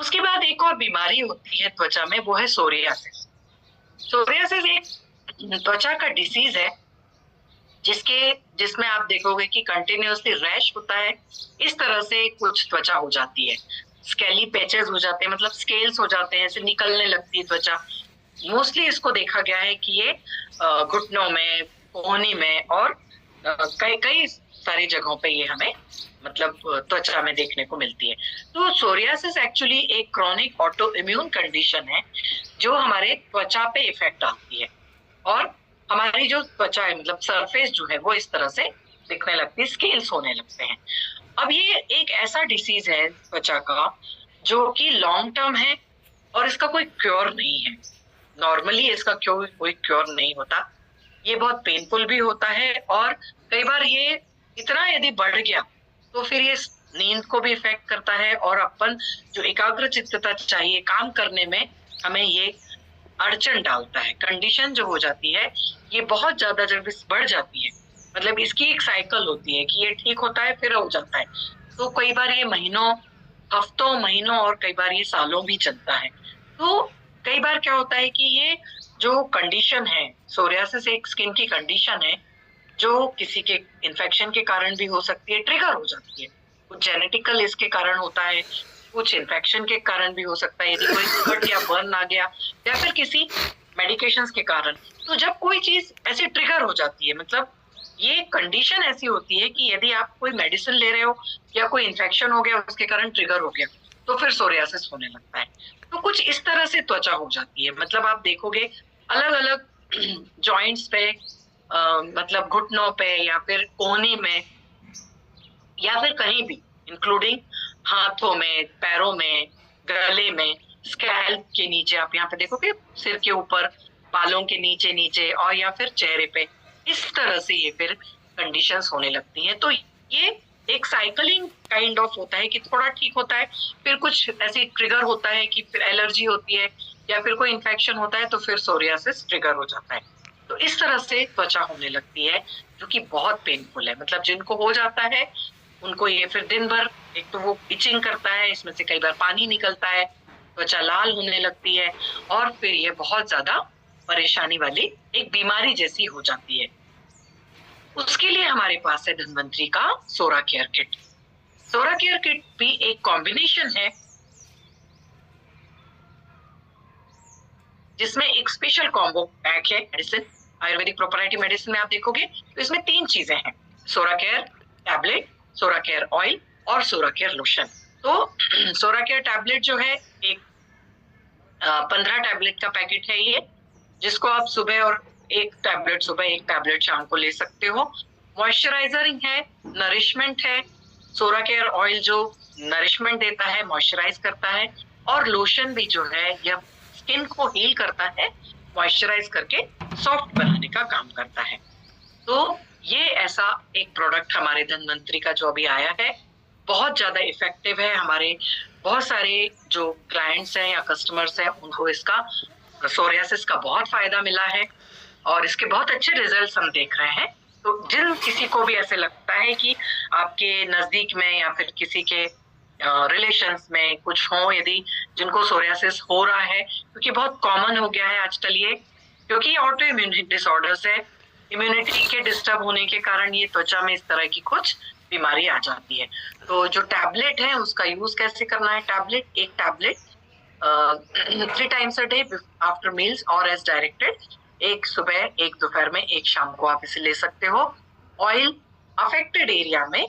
उसके बाद एक और बीमारी होती है त्वचा में, वो है सोरियासिस। सोरियासिस एक त्वचा का डिसीज है जिसमें आप देखोगे कि कंटिन्यूअसली रैश होता है, इस तरह से कुछ त्वचा हो जाती है, स्केली पैचेस हो जाते हैं, मतलब स्केल्स हो जाते हैं, ऐसे निकलने लगती है त्वचा। मोस्टली इसको देखा गया है कि ये घुटनों में, कोहनी में और कई सारी जगहों पे ये हमें मतलब त्वचा में देखने को मिलती है। तो सोरियासिस एक्चुअली एक क्रॉनिक ऑटो इम्यून कंडीशन है जो हमारे त्वचा पे इफेक्ट आती है और हमारी जो त्वचा है, मतलब सरफेस जो है वो इस तरह से दिखने लगती है, स्केल्स होने लगते हैं। अब ये एक ऐसा डिसीज है त्वचा का जो कि लॉन्ग टर्म है और इसका कोई क्योर नहीं है। नॉर्मली इसका कोई क्योर नहीं होता, ये बहुत पेनफुल भी होता है और कई बार ये इतना यदि बढ़ गया तो फिर ये नींद को भी इफेक्ट करता है और अपन जो एकाग्रचित्तता चाहिए काम करने में, हमें ये अड़चन डालता है। कंडीशन जो हो जाती है ये बहुत ज्यादा जब बढ़ जाती है, मतलब इसकी एक साइकिल होती है कि ये ठीक होता है फिर हो जाता है, तो कई बार ये महीनों, हफ्तों, महीनों और कई बार ये सालों भी चलता है। तो कई बार क्या होता है कि ये जो कंडीशन है, सोरियासिस एक स्किन की कंडीशन है जो किसी के इन्फेक्शन के कारण भी हो सकती है, ट्रिगर हो जाती है, कुछ जेनेटिकल इसके कारण होता है, कुछ इन्फेक्शन के कारण भी हो सकता है, यदि कोई कट या बर्न आ गया या फिर किसी मेडिकेशंस के कारण। तो जब कोई चीज ऐसी ट्रिगर हो जाती है, मतलब ये कंडीशन ऐसी होती है कि यदि आप कोई मेडिसिन ले रहे हो या कोई इन्फेक्शन हो गया उसके कारण ट्रिगर हो गया तो फिर सोरियासिस होने लगता है। तो कुछ इस तरह से त्वचा हो जाती है, मतलब आप देखोगे अलग अलग जॉइंट्स पे, मतलब घुटनों पे या फिर कोहनी में या फिर कहीं भी, इंक्लूडिंग हाथों में, पैरों में, गले में, स्कैल्प के नीचे, आप यहाँ पे देखोगे सिर के ऊपर, बालों के नीचे नीचे और या फिर चेहरे पे, इस तरह से ये फिर कंडीशंस होने लगती हैं। तो ये एक साइकिलिंग काइंड ऑफ होता है कि थोड़ा ठीक होता है, फिर कुछ ऐसी ट्रिगर होता है कि फिर एलर्जी होती है या फिर कोई इन्फेक्शन होता है तो फिर सोरियासिस ट्रिगर हो जाता है। तो इस तरह से त्वचा होने लगती है जो कि बहुत पेनफुल है, मतलब जिनको हो जाता है उनको ये फिर दिन भर, एक तो वो इचिंग करता है, इसमें से कई बार पानी निकलता है, त्वचा लाल होने लगती है और फिर ये बहुत ज्यादा परेशानी वाली एक बीमारी जैसी हो जाती है। उसके लिए हमारे पास है धन्वंतरी का सोरा केयर किट। सोरा केयर किट भी एक कॉम्बिनेशन है जिसमें एक स्पेशल कॉम्बो पैक है मेडिसिन, आयुर्वेदिक प्रोपराइटी मेडिसिन में आप देखोगे तो इसमें 3 चीजें हैं, सोरा केयर टैबलेट, सोरा केयर ऑयल और सोरा केयर लोशन। तो सोरा केयर टैबलेट जो है एक 15 टैबलेट का पैकेट है ये, जिसको आप सुबह और एक टैबलेट सुबह, एक टैबलेट शाम को ले सकते हो। मॉइस्चराइजरिंग है, नरिशमेंट है। सोरा केयर ऑयल जो नरिशमेंट देता है, मॉइस्चराइज करता है, और लोशन भी जो है यह स्किन को हील करता है, मॉइस्चराइज करके सॉफ्ट बनाने का काम करता है। तो ये ऐसा एक प्रोडक्ट हमारे धन्वंतरी का जो अभी आया है, बहुत ज्यादा इफेक्टिव है। हमारे बहुत सारे जो क्लाइंट्स हैं या कस्टमर्स हैं उनको इसका सोरियासिस का बहुत फायदा मिला है और इसके बहुत अच्छे रिजल्ट्स हम देख रहे हैं। तो जिन किसी को भी ऐसे लगता है कि आपके नजदीक में या फिर किसी के रिलेशंस में कुछ हो, यदि जिनको सोरियासिस हो रहा है, क्योंकि बहुत कॉमन हो गया है आजकल ये, क्योंकि ऑटो इम्यून डिसऑर्डर्स है, इम्यूनिटी के डिस्टर्ब होने के कारण ये त्वचा में इस तरह की कुछ बीमारी आ जाती है। तो जो टैबलेट है उसका यूज कैसे करना है? एक tablet 3 times a day after meals और एज डायरेक्टेड, एक सुबह, एक दोपहर में, एक शाम को आप इसे ले सकते हो। ऑयल अफेक्टेड एरिया में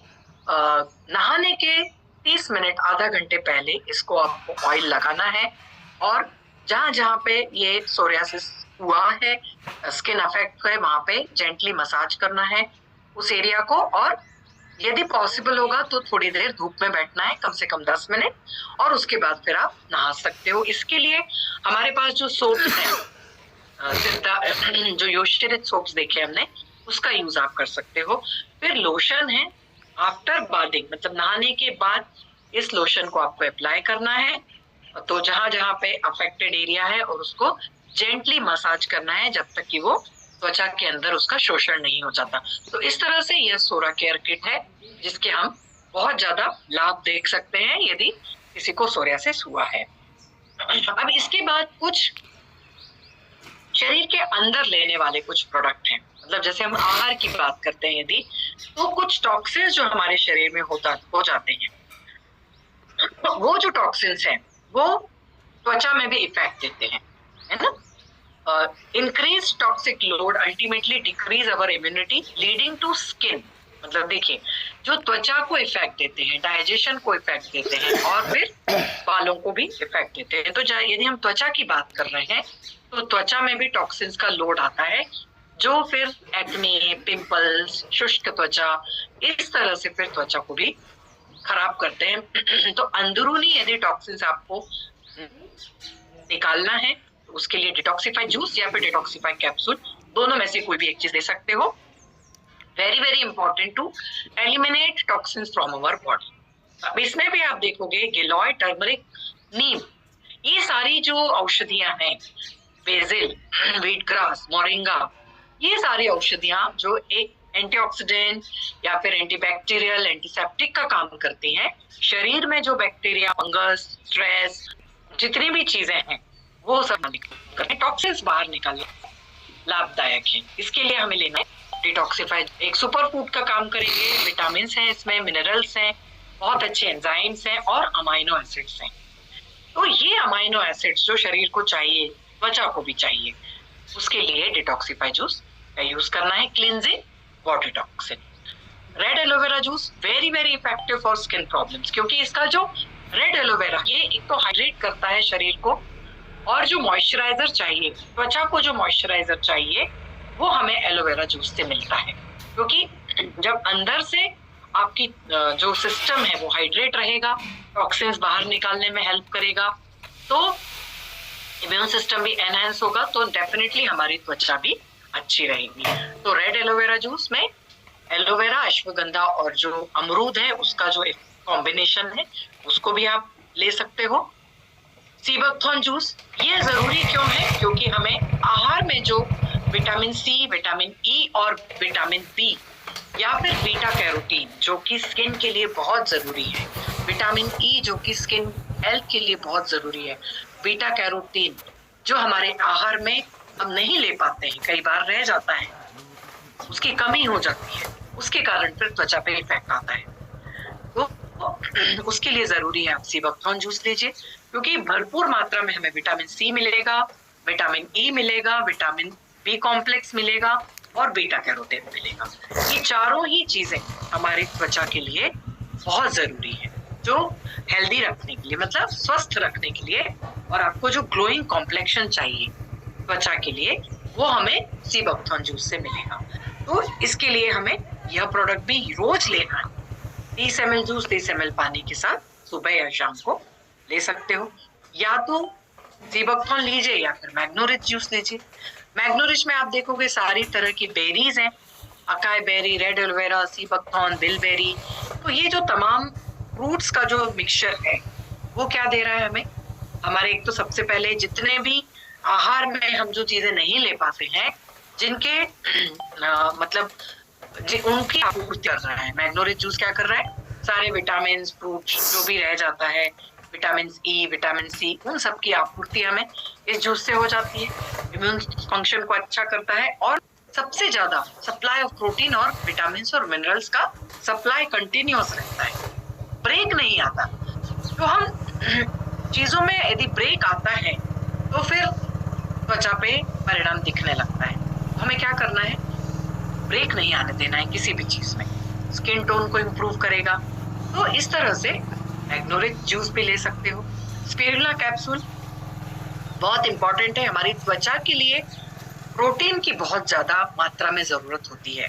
नहाने के 30 मिनट, आधा घंटे पहले इसको आपको ऑयल लगाना है, और जहां जहां पे ये सोरियासिस हुआ है, स्किन अफेक्ट है, वहां पे जेंटली मसाज करना है उस एरिया को, और यदि पॉसिबल होगा तो थोड़ी देर धूप में बैठना है, कम से कम 10 मिनट, और उसके बाद फिर आप नहा सकते हो। इसके लिए हमारे पास जो सोप्स हैं, जो योशिरित सोप्स देखे हमने, उसका यूज आप कर सकते हो। फिर लोशन है, आफ्टर बाथिंग, मतलब नहाने के बाद इस लोशन को आपको अप्लाई करना है, तो जहां जहां पे अफेक्टेड एरिया है, और उसको जेंटली मसाज करना है जब तक कि वो त्वचा के अंदर उसका शोषण नहीं हो जाता। तो इस तरह से यह सोरा केयर किट है जिसके हम बहुत ज्यादा लाभ देख सकते हैं यदि किसी को सोरियासिस हुआ है। अब इसके बाद कुछ शरीर के अंदर लेने वाले कुछ प्रोडक्ट हैं, मतलब जैसे हम आहार की बात करते हैं यदि, तो कुछ टॉक्सिन्स जो हमारे शरीर में हो जाते हैं, तो वो जो टॉक्सिन्स हैं वो त्वचा में भी इफेक्ट देते हैं, है ना। Increase toxic load ultimately decrease our immunity leading to skin, मतलब देखिए, जो त्वचा को इफेक्ट देते हैं, डाइजेशन को इफेक्ट देते हैं, और फिर बालों को भी इफेक्ट देते हैं। तो यदि हम त्वचा की बात कर रहे हैं तो त्वचा में भी टॉक्सिन्स का लोड आता है, जो फिर एक्ने, पिंपल्स, शुष्क त्वचा, इस तरह से फिर त्वचा को भी खराब करते हैं। तो अंदरूनी यदि टॉक्सिन्स आपको निकालना है, उसके लिए डिटॉक्सिफाई जूस या फिर डिटॉक्सिफाई कैप्सूल, दोनों में से कोई भी एक चीज दे सकते हो। Very very important to eliminate toxins from our body. अब इसमें भी आप देखोगे गिलोय, टर्मरिक, नीम, ये सारी जो औषधियां हैं, बेसिल, व्हीट ग्रास, मोरिंगा, ये सारी औषधियां जो एक एंटीऑक्सीडेंट या फिर एंटीबैक्टीरियल, एंटीसेप्टिक का काम करती हैं, शरीर में जो बैक्टीरिया, फंगस, स्ट्रेस, जितनी भी चीजें हैं वो सब टॉक्सिन्स बाहर निकालने लाभदायक है। इसके लिए हमें लेना है डिटॉक्सिफाई, एक सुपर फूड का काम करेंगे। विटामिन हैं इसमें, मिनरल्स हैं, बहुत अच्छे एंजाइम्स हैं और अमाइनो एसिड्स हैं। तो ये अमाइनो एसिड्स जो शरीर को चाहिए, त्वचा को भी चाहिए, उसके लिए डिटॉक्सिफाई जूस का यूज करना है। Cleansing water toxin, red aloe vera juice very very effective for skin problems, क्योंकि इसका जो रेड एलोवेरा, ये एक तो हाइड्रेट करता है शरीर को, और जो मॉइस्चराइजर चाहिए, त्वचा को जो मॉइस्चराइजर चाहिए, वो हमें एलोवेरा जूस से मिलता है। क्योंकि जब अंदर से आपकी जो सिस्टम है वो हाइड्रेट रहेगा, टॉक्सिन्स बाहर निकालने में हेल्प करेगा, तो इम्यून सिस्टम भी एनहांस होगा, तो डेफिनेटली हमारी त्वचा भी अच्छी रहेगी। तो रेड एलोवेरा जूस में एलोवेरा, अश्वगंधा और जो अमरूद है उसका जो कॉम्बिनेशन है उसको भी आप ले सकते हो। सी बकथॉर्न जूस, ये जरूरी क्यों है? क्योंकि हमें आहार में जो विटामिन सी, विटामिन ई और विटामिन बी या फिर बीटा कैरोटीन, जो कि स्किन के लिए बहुत जरूरी है, विटामिन ई जो कि स्किन हेल्थ के लिए बहुत जरूरी है, बीटा कैरोटीन जो हमारे आहार में हम नहीं ले पाते हैं, कई बार रह जाता है, उसकी कमी हो जाती है, उसके कारण फिर त्वचा पे इफेक्ट आता है। तो उसके लिए जरूरी है आप सी बकथॉर्न जूस लीजिए, क्योंकि भरपूर मात्रा में हमें विटामिन सी मिलेगा, विटामिन ई मिलेगा, विटामिन बी कॉम्प्लेक्स मिलेगा और बीटा कैरोटीन मिलेगा। ये चारों ही चीजें हमारी त्वचा के लिए बहुत जरूरी है, जो हेल्दी रखने के लिए, मतलब स्वस्थ रखने के लिए, और आपको जो ग्लोइंग कॉम्प्लेक्शन चाहिए त्वचा के लिए, वो हमें सी बकथॉर्न जूस से मिलेगा। तो इसके लिए हमें यह प्रोडक्ट भी रोज लेना है। 30 ml जूस 30 ml पानी के साथ सुबह या शाम को ले सकते हो। या तो सीबकथॉर्न लीजिए या फिर मैग्नोरिच जूस लीजिए। मैग्नोरिच में आप देखोगे सारी तरह की बेरीज हैं, acai berry, red aloe vera, sea buckthorn, bilberry. तो ये जो तमाम फ्रूट्स का जो मिक्सचर है वो क्या दे रहा है हमें, हमारे एक तो सबसे पहले जितने भी आहार में हम जो चीजें नहीं ले पाते हैं, जिनके मतलब उनकी आपूर्ति कर रहा है। मैग्नोरिच जूस क्या कर रहा है, सारे विटामिन फ्रूट जो भी रह जाता है, विटामिन ई, विटामिन सी, उन सब की आपूर्ति हमें इस जूस से हो जाती है। इम्यून फंक्शन को अच्छा करता है और सबसे ज्यादा सप्लाई ऑफ प्रोटीन और विटामिन और मिनरल्स का सप्लाई कंटिन्यूअस रहता है, ब्रेक नहीं आता। तो हम चीजों में यदि ब्रेक आता है तो फिर त्वचा पे परिणाम दिखने लगता है। हमें क्या करना है, ब्रेक नहीं आने देना है किसी भी चीज में, स्किन टोन को इम्प्रूव करेगा। तो इस तरह से मैग्नोरिच जूस भी ले सकते हो। स्पिरुलिना कैप्सूल बहुत इंपॉर्टेंट है हमारी त्वचा के लिए। प्रोटीन की बहुत ज्यादा मात्रा में जरूरत होती है।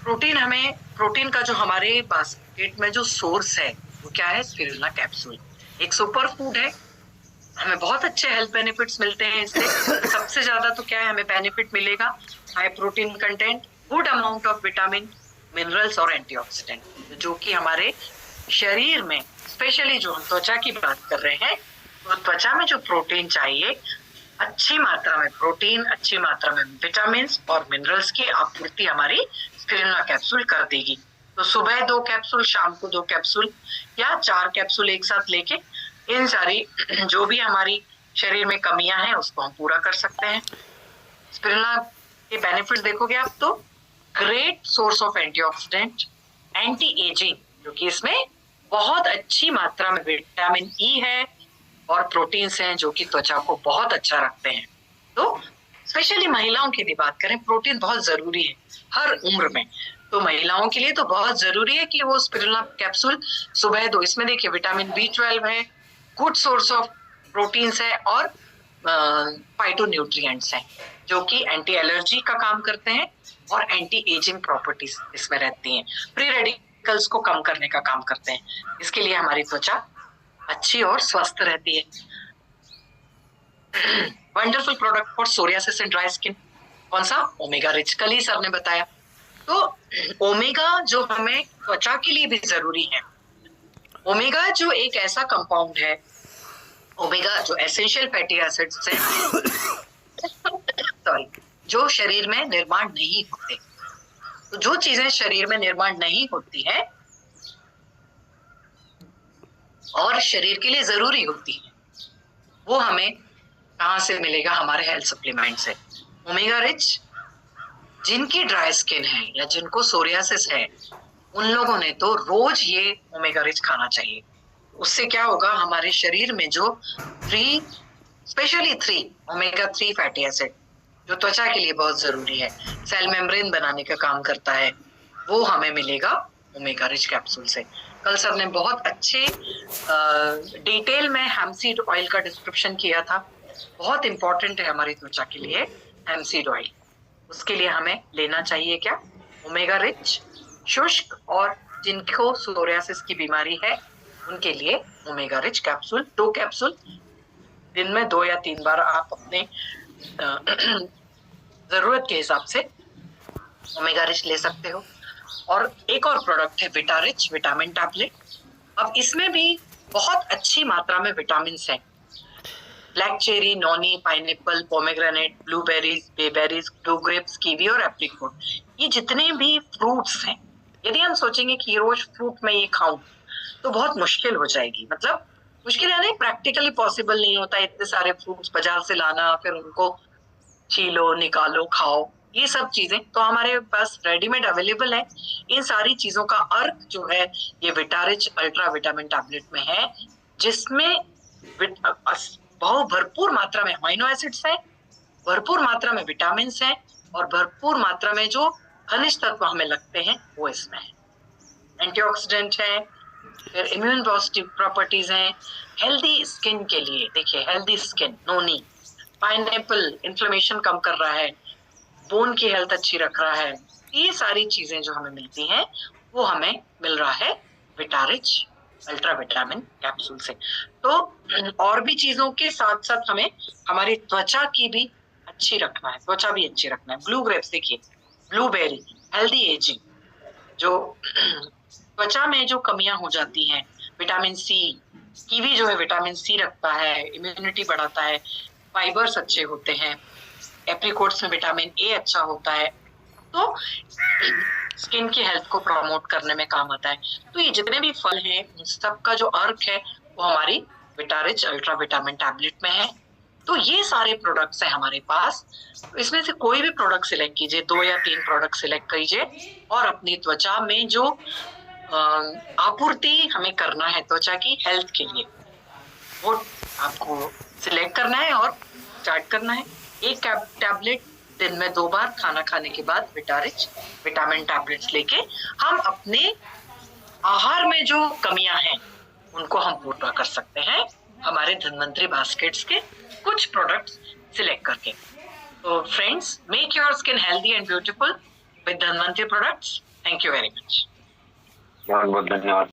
प्रोटीन का जो हमारे बास्केट में जो सोर्स है वो क्या है, स्पिरुलिना कैप्सूल एक सुपर फूड है। हमें बहुत अच्छे हेल्थ बेनिफिट्स मिलते हैं इससे। सबसे ज्यादा तो क्या है हमें बेनिफिट मिलेगा, high protein content, good amount of vitamin, minerals और एंटीऑक्सीडेंट, जो कि हमारे शरीर में, स्पेशली जो हम त्वचा की बात कर रहे हैं, तो त्वचा में जो प्रोटीन चाहिए, अच्छी मात्रा में प्रोटीन, अच्छी मात्रा में विटामिन और मिनरल्स की आपूर्ति हमारी स्पिरुलिना कैप्सूल कर देगी। तो सुबह 2 कैप्सूल, शाम को 2 कैप्सूल या 4 कैप्सूल एक साथ लेके इन सारी जो भी हमारी शरीर में कमियां हैं उसको हम पूरा कर सकते हैं। स्पिरुलिना के बेनिफिट्स देखोगे आप तो great source of antioxidant, anti ageing, जो कि इसमें बहुत अच्छी मात्रा में विटामिन ई है और प्रोटीन्स हैं जो कि त्वचा को बहुत अच्छा रखते हैं। तो स्पेशली महिलाओं की भी बात करें, प्रोटीन बहुत जरूरी है हर उम्र में। तो महिलाओं के लिए तो बहुत जरूरी है कि वो स्पिरुलिना कैप्सूल सुबह 2, इसमें देखिए विटामिन B12 है, गुड सोर्स ऑफ प्रोटीन्स है और फाइटोन्यूट्रिएंट्स हैं जो कि एंटी एलर्जी का काम करते हैं और एंटी एजिंग प्रॉपर्टीज इसमें रहती हैं, फ्री रेडिकल्स को कम करने का काम करते हैं। इसके लिए हमारी त्वचा अच्छी और स्वस्थ रहती है। Wonderful product for psoriasis and dry skin कौन सा, ओमेगा रिच, कल ही सर ने बताया। तो ओमेगा जो हमें त्वचा के लिए भी जरूरी है, ओमेगा जो एक ऐसा कंपाउंड है, ओमेगा जो एसेंशियल फैटी एसिड्स हैं सॉरी, जो शरीर में निर्माण नहीं होते। तो जो चीजें शरीर में निर्माण नहीं होती है और शरीर के लिए जरूरी होती है, वो हमें कहां से मिलेगा, हमारे हेल्थ सप्लीमेंट से। ओमेगा रिच जिनकी ड्राई स्किन है या जिनको सोरियासिस है, उन लोगों ने तो रोज ये ओमेगा रिच खाना चाहिए। उससे क्या होगा, हमारे शरीर में जो स्पेशली 3 ओमेगा 3 फैटी एसिड जो त्वचा के लिए बहुत जरूरी है, सेल मेम्ब्रेन बनाने का काम करता है, वो हमें मिलेगा ओमेगा रिच कैप्सूल से। कल सर ने बहुत अच्छे डिटेल में हैम्पसीड ऑयल का डिस्क्रिप्शन किया था। बहुत इंपॉर्टेंट है हमारी त्वचा के लिए हैम्पसीड ऑयल। उसके लिए हमें लेना चाहिए क्या, ओमेगा रिच, शुष्क और जिनको सोरियासिस की बीमारी है उनके लिए ओमेगा रिच कैप्सूल। 2 कैप्सूल दिन में 2 या 3 बार आप अपने जरूरत के हिसाब से ओमेगा रिच ले सकते हो। और एक और प्रोडक्ट है विटा रिच विटामिन टैबलेट। अब इसमें भी बहुत अच्छी मात्रा में विटामिन हैं। Black cherry, noni, pineapple, pomegranate, blueberries, bayberries, blue grapes, kiwi और एप्रिकॉट, ये जितने भी फ्रूट्स हैं, यदि हम सोचेंगे कि रोज फ्रूट में ये खाऊं तो बहुत मुश्किल हो जाएगी। मतलब मुश्किल है नहीं, प्रैक्टिकली पॉसिबल नहीं होता इतने सारे फ्रूट्स बाजार से लाना, फिर उनको छीलो, निकालो, खाओ, ये सब चीजें तो हमारे पास रेडीमेड अवेलेबल है। इन सारी चीजों का अर्क जो है ये विटा रिच अल्ट्रा विटामिन टैबलेट में है, जिसमें बहुत भरपूर मात्रा में अमीनो एसिड्स हैं, भरपूर मात्रा में विटामिन हैं और भरपूर मात्रा में जो खनिज तत्व हमें लगते हैं वो इसमें है। एंटीऑक्सीडेंट है, फिर इम्यून पॉजिटिव प्रॉपर्टीज हैं, हेल्दी स्किन के लिए देखिए, हेल्दी स्किन, नोनी, पाइनएप्पल इन्फ्लेमेशन कम कर रहा है, बोन की हेल्थ अच्छी रख रहा है। ये सारी चीजें जो हमें मिलती हैं वो हमें मिल रहा है विटा रिच अल्ट्रा विटामिन कैप्सूल से। तो और भी चीजों के साथ साथ हमें हमारी त्वचा की भी अच्छी रखना है, त्वचा भी अच्छी रखना है। ब्लू ग्रेप्स देखिए, ब्लूबेरी, हेल्दी एजिंग, जो त्वचा में जो कमियां हो जाती हैं, विटामिन सी, कीवी जो है विटामिन सी रखता है, इम्यूनिटी बढ़ाता है, फाइबर्स अच्छे होते हैं, एप्रिकॉट्स में विटामिन ए अच्छा होता है, तो स्किन की हेल्थ को प्रमोट करने में काम आता है। तो ये जितने भी फल हैं उन सबका जो अर्क है वो हमारी विटारिच अल्ट्रा विटामिन टैबलेट में है। तो ये सारे प्रोडक्ट्स हैं हमारे पास, तो इसमें से कोई भी प्रोडक्ट सिलेक्ट कीजिए, 2 या 3 प्रोडक्ट सिलेक्ट कीजिए और अपनी त्वचा में जो आपूर्ति हमें करना है त्वचा की हेल्थ के लिए, वो आपको सिलेक्ट करना है और स्टार्ट करना है। एक टैबलेट दिन में 2 बार खाना खाने के बाद विटारिच विटामिन टैबलेट्स लेके हम अपने आहार में जो कमियां हैं उनको हम पूरा कर सकते हैं हमारे धन्वंतरी बास्केट्स के कुछ प्रोडक्ट्स सिलेक्ट करके। तो friends, make your skin healthy and beautiful with Dhanvantari products. Thank you very much. बहुत बहुत धन्यवाद।